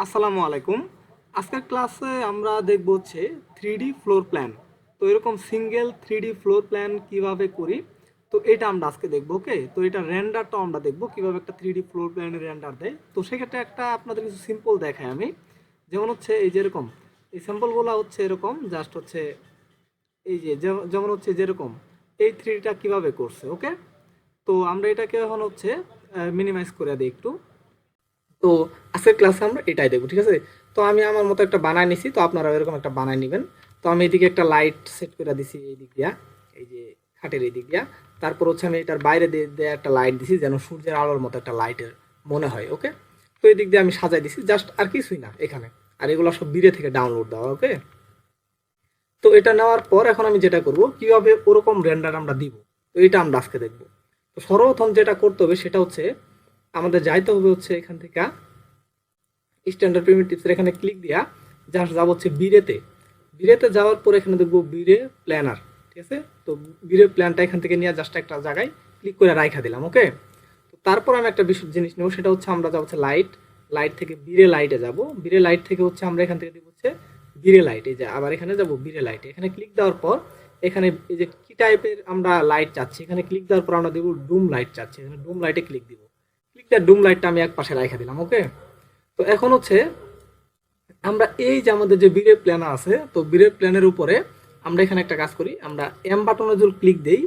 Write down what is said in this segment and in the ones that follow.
আসসালামু আলাইকুম। আজকের ক্লাসে আমরা দেখব হচ্ছে 3D ফ্লোর প্ল্যান। তো এরকম সিঙ্গেল 3D ফ্লোর প্ল্যান কিভাবে করি, তো এটা আমরা আজকে দেখব। ওকে, তো এটা রেন্ডারটাও আমরা দেখব কিভাবে একটা 3D ফ্লোর প্ল্যানের রেন্ডার দেয়। তো সেক্ষেত্রে একটা আপনাদের কিছু সিম্পল দেখাই আমি। যেমন হচ্ছে এই যেরকম এই সিম্পলগুলো হচ্ছে এরকম জাস্ট হচ্ছে এই যে যেমন হচ্ছে যেরকম এই 3Dটা কিভাবে করছে। ওকে, তো আমরা এটাকে এখন হচ্ছে মিনিমাইজ করে দিই একটু। তো আজকের ক্লাসে আমরা এটাই দেখবো, ঠিক আছে। তো আমি আমার মতো একটা বানায় নিছি, তো আপনারা এরকম একটা বানায় নেবেন। তো আমি এদিকে একটা লাইট সেট করে দিছি এই দিক দিয়া, এই যে খাটের এই দিক দিয়া। তারপর হচ্ছে আমি এটার বাইরে দিয়ে একটা লাইট দিছি যেন সূর্যের আলোর মতো একটা লাইটের মনে হয়। ওকে, তো এই দিক দিয়ে আমি সাজাই দিছি জাস্ট, আর কিছুই না এখানে। আর এগুলো সব বিরে থেকে ডাউনলোড দেওয়া। ওকে, তো এটা নেওয়ার পর এখন আমি যেটা করব কিভাবে ওরকম রেন্ডার আমরা দিব, তো এটা আমরা আজকে দেখব। তো সর্বপ্রথম যেটা করতে হবে সেটা হচ্ছে আমাদের যাইতে হবে হচ্ছে এখান থেকে স্ট্যান্ডার্ড প্রিমিটিভসের এখানে ক্লিক দিয়া জাস্ট যাব হচ্ছে বিরেতে। বিরেতে যাওয়ার পর এখানে দেখবো বিরে প্ল্যানার, ঠিক আছে। তো বিরে প্ল্যানটা এখান থেকে নিয়ে জাস্ট একটা জায়গায় ক্লিক করে রাইখা দিলাম। ওকে, তো তারপর আমি একটা বিশেষ জিনিস নেব, সেটা হচ্ছে আমরা যাব হচ্ছে লাইট, লাইট থেকে বিরে লাইটে যাব। বিরে লাইট থেকে হচ্ছে আমরা এখান থেকে দিব হচ্ছে বিরে লাইট, এই যে আবার এখানে যাব বিরে লাইটে। এখানে ক্লিক দেওয়ার পর এখানে এই যে কি টাইপের আমরা লাইট চাচ্ছি, এখানে ক্লিক দেওয়ার পর আমরা দেবো ডুম লাইট চাচ্ছি, এখানে ডুম লাইটে ক্লিক দিব। ক্লিক দেওয়ার ডুম লাইটটা আমি এক পাশে রাইখা দিলাম। ওকে, তো এখন হচ্ছে আমরা এই যে আমাদের যে বিরে প্ল্যানার আছে, তো বিরে প্ল্যানের উপরে আমরা এখানে একটা কাজ করি, আমরা এম বাটনে যদি ক্লিক দেই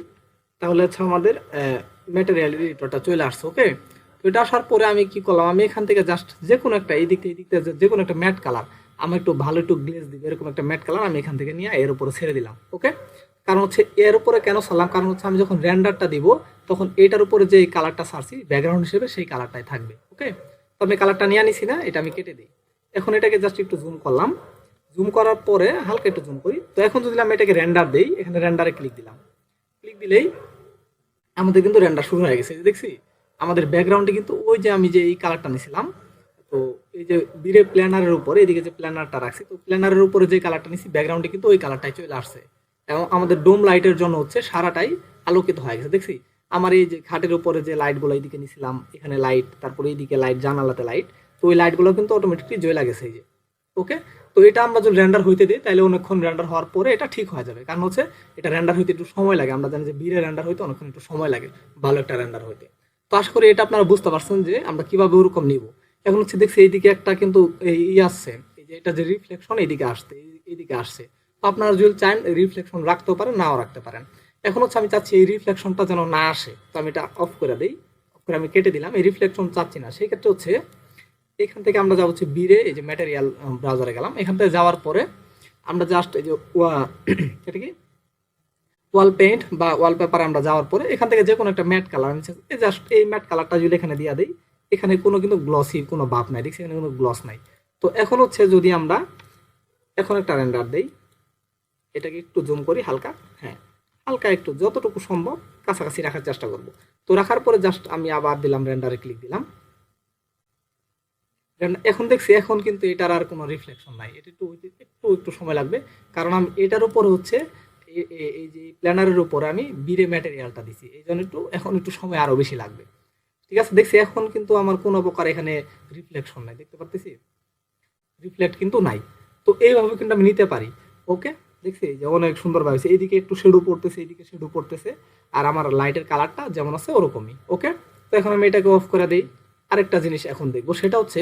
তাহলে হচ্ছে আমাদের ম্যাটেরিয়াল এডিটরটা চলে আসছে। ওকে, তো এটা আসার পরে আমি কি করলাম, আমি এখান থেকে জাস্ট যে কোনো একটা এই দিক থেকে যে কোনো একটা ম্যাট কালার, আমি একটু ভালো একটু গ্লেজ দিব, এরকম একটা ম্যাট কালার আমি এখান থেকে নিয়ে এর উপরে ছেড়ে দিলাম। ওকে, কারণ হচ্ছে এর উপরে কেন ছাড়লাম, কারণ হচ্ছে আমি যখন রেন্ডারটা দিব তখন এটার উপরে যে কালারটা ছাড়ছি ব্যাকগ্রাউন্ড হিসেবে সেই কালারটাই থাকবে। ওকে, তো আমি কালারটা নিয়ে নিছি না, এটা আমি কেটে দিই। এখন এটাকে জাস্ট একটু জুম করলাম, জুম করার পরে হালকা একটু জুম করি। তো এখন যদি আমি এটাকে রেন্ডার দেই, এখানে রেন্ডারে ক্লিক দিলাম, ক্লিক দিলেই আমাদের কিন্তু রেন্ডার শুরু হয়ে গেছে। দেখছি আমাদের ব্যাকগ্রাউন্ডে কিন্তু ওই যে আমি যে এই কালারটা নিয়েছিলাম, তো এই যে বিরে প্ল্যানারের উপরে এদিকে যে প্ল্যানারটা রাখছি, তো প্ল্যানারের উপরে যে কালারটা নিছি ব্যাকগ্রাউন্ডে কিন্তু ওই কালারটাই চলে আসছে। এবং আমাদের ডোম লাইটের জন্য হচ্ছে সারাটাই আলোকিত হয়ে গেছে। দেখছি আমার এই যে খাটের উপরে যে লাইটগুলো এইদিকে নিছিলাম, এখানে লাইট, তারপরে এইদিকে লাইট, জানালাতে লাইট, তো ওই লাইটগুলো কিন্তু অটোমেটিকলি জ্বলে গেছে এই যে। ওকে, তো এটা আমরা যদি রেন্ডার হইতে দিই তাহলে অনেকক্ষণ রেন্ডার হওয়ার পরে এটা ঠিক হয়ে যাবে, কারণ হচ্ছে এটা রেন্ডার হইতে একটু সময় লাগে। আমরা জানি যে বিরে রেন্ডার হইতে অনেকক্ষণ একটু সময় লাগে ভালো একটা রেন্ডার হইতে। তো আশা করি এটা আপনারা বুঝতে পারছেন যে আমরা কিভাবে ওরকম নিব। এখন হচ্ছে দেখছি এইদিকে একটা কিন্তু এই আসছে, এই যে এটা যে রিফ্লেকশন এইদিকে আসছে, এইদিকে আসছে। তো আপনারা যদি চান রিফ্লেকশন রাখতেও পারেন, নাও রাখতে পারেন। এখন হচ্ছে আমি চাচ্ছি এই রিফ্লেকশনটা যেন না আসে, তো আমি এটা অফ করে দিই, অফ করে আমি কেটে দিলাম। এই রিফ্লেকশন চাচ্ছি না, সেই ক্ষেত্রে হচ্ছে এখান থেকে আমরা যাবো হচ্ছে বিরে, এই যে ম্যাটেরিয়াল ব্রাউজারে গেলাম। এখান থেকে যাওয়ার পরে আমরা জাস্ট এই যে এটা কি ওয়াল পেইন্ট বা ওয়ালপেপার আমরা যাওয়ার পরে এখান থেকে যে কোনো একটা ম্যাট কালার আমি জাস্ট এই ম্যাট কালারটা যদি এখানে দিয়ে দিই, এখানে কোনো কিন্তু গ্লসি কোনো ভাব নাই, দেখছি এখানে কোনো গ্লস নাই। তো এখন হচ্ছে যদি আমরা এখন একটা রেন্ডার দেই, এটাকে একটু জুম করি হালকা, হ্যাঁ হালকা একটু যতটুকু সম্ভব কাছাকাছি রাখার চেষ্টা করব। তো রাখার পরে জাস্ট আমি আবার দিলাম রেন্ডারে ক্লিক দিলাম। এখন দেখছি এখন কিন্তু এটার আর কোনো রিফ্লেকশন নাই, এটা একটু একটু একটু সময় লাগবে, কারণ আমি এটার উপর হচ্ছে এই যে প্ল্যানারের উপরে আমি বিরে ম্যাটেরিয়ালটা দিছি, এই জন্য একটু এখন একটু সময় আরো বেশি লাগবে। ঠিক আছে, দেখছি এখন কিন্তু আমার কোনো প্রকার এখানে রিফ্লেকশন নাই, দেখতে পারতেছি রিফ্লেক্ট কিন্তু নাই। তো এইভাবে কিন্তু আমি নিতে পারি। ওকে, দেখছি যে অনেক সুন্দর ভাবে এইদিকে একটু শেডো পড়তেছে, এইদিকে শেডো পড়তেছে, আর আমার লাইটের কালারটা যেমন আছে ওরকমই। ওকে, তো এখন আমি এটাকে অফ করে দিই। আরেকটা জিনিস এখন দেখবো, সেটা হচ্ছে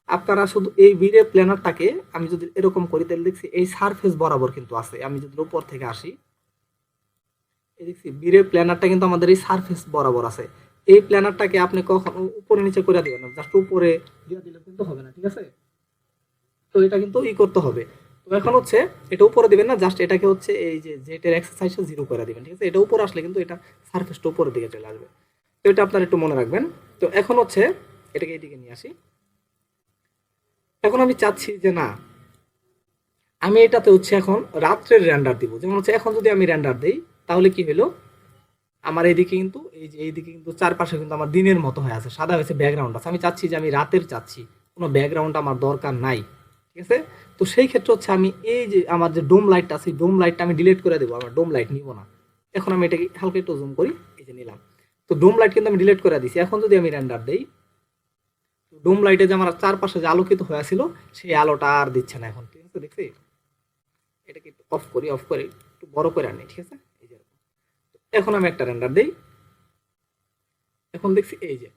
আপনারা শুধু এই বিরে প্ল্যানারটাকে আমি যদি এরকম করি তাহলে দেখছি এই সারফেস বরাবর কিন্তু আছে। আমি যদি উপর থেকে আসি, এই দেখছি বিরে প্ল্যানারটা কিন্তু আমাদের এই সারফেস বরাবর আছে। এই প্ল্যানারটাকে আপনি কখনো উপরে নিচে করে দিবেন না, জাস্ট উপরে দিয়ে দিলে কিন্তু হবে না, ঠিক আছে। তো এটা কিন্তু করতে হবে। তো এখন হচ্ছে এটা উপরে দিবেন না, জাস্ট এটাকে হচ্ছে এই যে জেটের এক্সারসাইজটা 0 করে দিবেন, ঠিক আছে। এটা উপরে আসলে কিন্তু এটা সারফেসটা উপরের দিকে চলে আসবে। তো এটা আপনারা একটু মনে রাখবেন। তো এখন হচ্ছে এটাকে এইদিকে নিয়ে আসি। এখন আমি চাচ্ছি যে না, আমি এটাতে হচ্ছে এখন রাত্রের রেন্ডার দিব। যেমন হচ্ছে এখন যদি আমি রেন্ডার দেই তাহলে কি হলো, আমার এইদিকে কিন্তু এই যে এইদিকে কিন্তু চারপাশে কিন্তু আমার দিনের মতো হয়ে আছে, সাদা হয়েছে, ব্যাকগ্রাউন্ড আছে। আমি চাচ্ছি যে আমি রাতের চাচ্ছি, কোনো ব্যাকগ্রাউন্ড আমার দরকার নাই, ঠিক আছে। তো সেই ক্ষেত্রে হচ্ছে আমি এই যে আমার যে ডোম লাইটটা আছে, ডোম লাইটটা আমি ডিলিট করে দেবো, আমার ডোম লাইট নিব না। এখন আমি এটাকে হালকা একটু জুম করি, এই যে নিলাম। তো ডোম লাইট কিন্তু আমি ডিলিট করে দিছি। এখন যদি আমি রেন্ডার দেই, তো ডোম লাইটে যে আমার চারপাশে যে আলোকিত হয়ে ছিল সেই আলোটা আর দিচ্ছে না এখন, ঠিক আছে? দেখছি, এটাকে একটু অফ করি, অফ করে একটু বড় করে আনি, ঠিক আছে? এই যে এখন আমি একটা রেন্ডার দিই, এখন দেখছি এই যে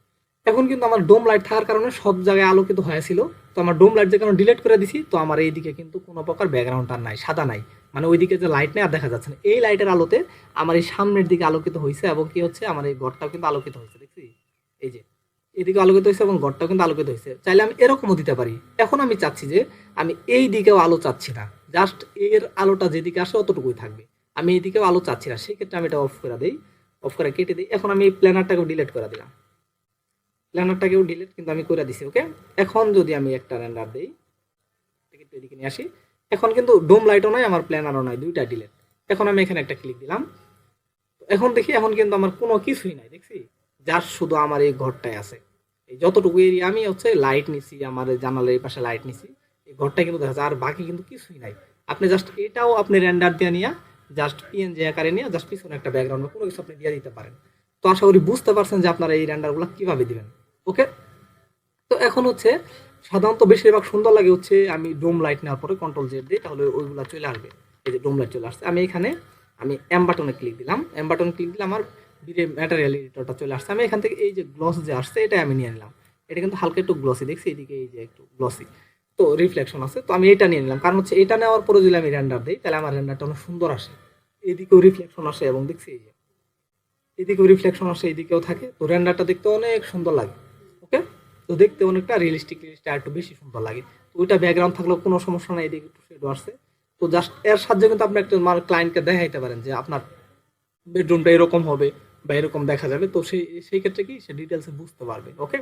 এখন কিন্তু আমার ডোম লাইট থাকার কারণে সব জায়গায় আলোকিত হয়েছিল। তো আমার ডোম লাইট যে কারণে ডিলিট করে দিছি, তো আমার এইদিকে কিন্তু কোনো প্রকার ব্যাকগ্রাউন্ড আর নাই, সাদা নাই, মানে ওইদিকে যে লাইট নেই আর দেখা যাচ্ছে না। এই লাইটের আলোতে আমার এই সামনের দিকে আলোকিত হয়েছে এবং কি হচ্ছে আমার এই ঘরটাও কিন্তু আলোকিত হয়েছে, দেখছি এই যে এদিকে আলোকিত হয়েছে এবং ঘরটাও কিন্তু আলোকিত হয়েছে। চাইলে আমি এরকমও দিতে পারি। এখন আমি চাচ্ছি যে আমি এই দিকেও আলো চাচ্ছি না, জাস্ট এর আলোটা যেদিকে আসে অতটুকুই থাকবে, আমি এইদিকেও আলো চাচ্ছি না, সেই ক্ষেত্রে আমি এটা অফ করে দিই, অফ করে কেটে দিই। এখন আমি এই প্ল্যানারটাকেও ডিলিট করে দিলাম, প্ল্যানারটাকেও ডিলিট কিন্তু আমি করে দিছি, ওকে। এখন যদি আমি একটা রেন্ডার দিই, একটু এদিকে নিয়ে আসি, এখন কিন্তু ডোম লাইটও নাই, আমার প্ল্যানারও নাই, দুইটা ডিলিট। এখন আমি এখানে একটা ক্লিক দিলাম, এখন দেখি এখন কিন্তু আমার কোনো কিছুই নাই, দেখছি, যার শুধু আমার এই ঘরটাই আছে। এই যতটুকু এরিয়া আমি হচ্ছে লাইট নিছি, আমার জানালার এই পাশে লাইট নিছি, এই ঘরটা কিন্তু দেখা যায়, আর বাকি কিন্তু কিছুই নাই। আপনি জাস্ট এটাও আপনি রেন্ডার দিয়ে নিয়ে, জাস্ট পিএনজি আকারে নিয়ে জাস্ট পিছনে একটা ব্যাকগ্রাউন্ড বা কোনো কিছু আপনি দিয়ে দিতে পারেন। তো আশা করি বুঝতে পারছেন যে আপনারা এই রেন্ডারগুলো কিভাবে দিবেন, ওকে। তো এখন হচ্ছে সাধারণত বেশিরভাগ সুন্দর লাগে হচ্ছে আমি ডোম লাইট নেওয়ার পরে কন্ট্রোল জেড দিই, তাহলে ওইগুলা চলে আসবে। এই যে ডোম লাইট চলে আসছে, আমি এখানে আমি এম বাটনে ক্লিক দিলাম, এম বাটনে ক্লিক দিলে আমার ম্যাটেরিয়াল এডিটরটা চলে আসছে। আমি এখান থেকে এই যে গ্লস যে আসছে এটাই আমি নিয়ে নিলাম, এটা কিন্তু হালকা একটু গ্লসি, দেখছি এদিকে এই যে একটু গ্লসি, তো রিফ্লেকশন আছে, তো আমি এটা নিয়ে নিলাম। কারণ হচ্ছে এটা নেওয়ার পরে যদি আমি রেন্ডার দিই তাহলে আমার রেন্ডারটা অনেক সুন্দর আসে, এদিকেও রিফ্লেকশন আসে এবং দেখছি এই যে এদিকেও রিফ্লেকশন আসে, এদিকেও থাকে, তো রেন্ডারটা দেখতে অনেক সুন্দর লাগে, ওকে। তো দেখতে অনেকটা রিয়েলিস্টিক আর একটু বেশি সুন্দর লাগে। তো ওইটা ব্যাকগ্রাউন্ড থাকলেও কোনো সমস্যা নাই, এদিকে একটু শেডও আসছে। তো জাস্ট এর সাহায্যে কিন্তু আপনি একটা ক্লায়েন্টকে দেখাইতে পারেন যে আপনার বেডরুমটা এরকম হবে বা এরকম দেখা যাবে, তো সেই ক্ষেত্রে কি সে ডিটেলসে বুঝতে পারবে, ওকে।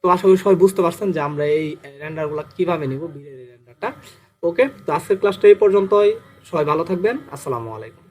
তো আশা করি সবাই বুঝতে পারছেন যে আমরা এই রেন্ডারগুলো কিভাবে নিব, বিলের রেন্ডারটা, ওকে। তো আজকের ক্লাসটা এই পর্যন্তই, সবাই ভালো থাকবেন, আসসালামু আলাইকুম।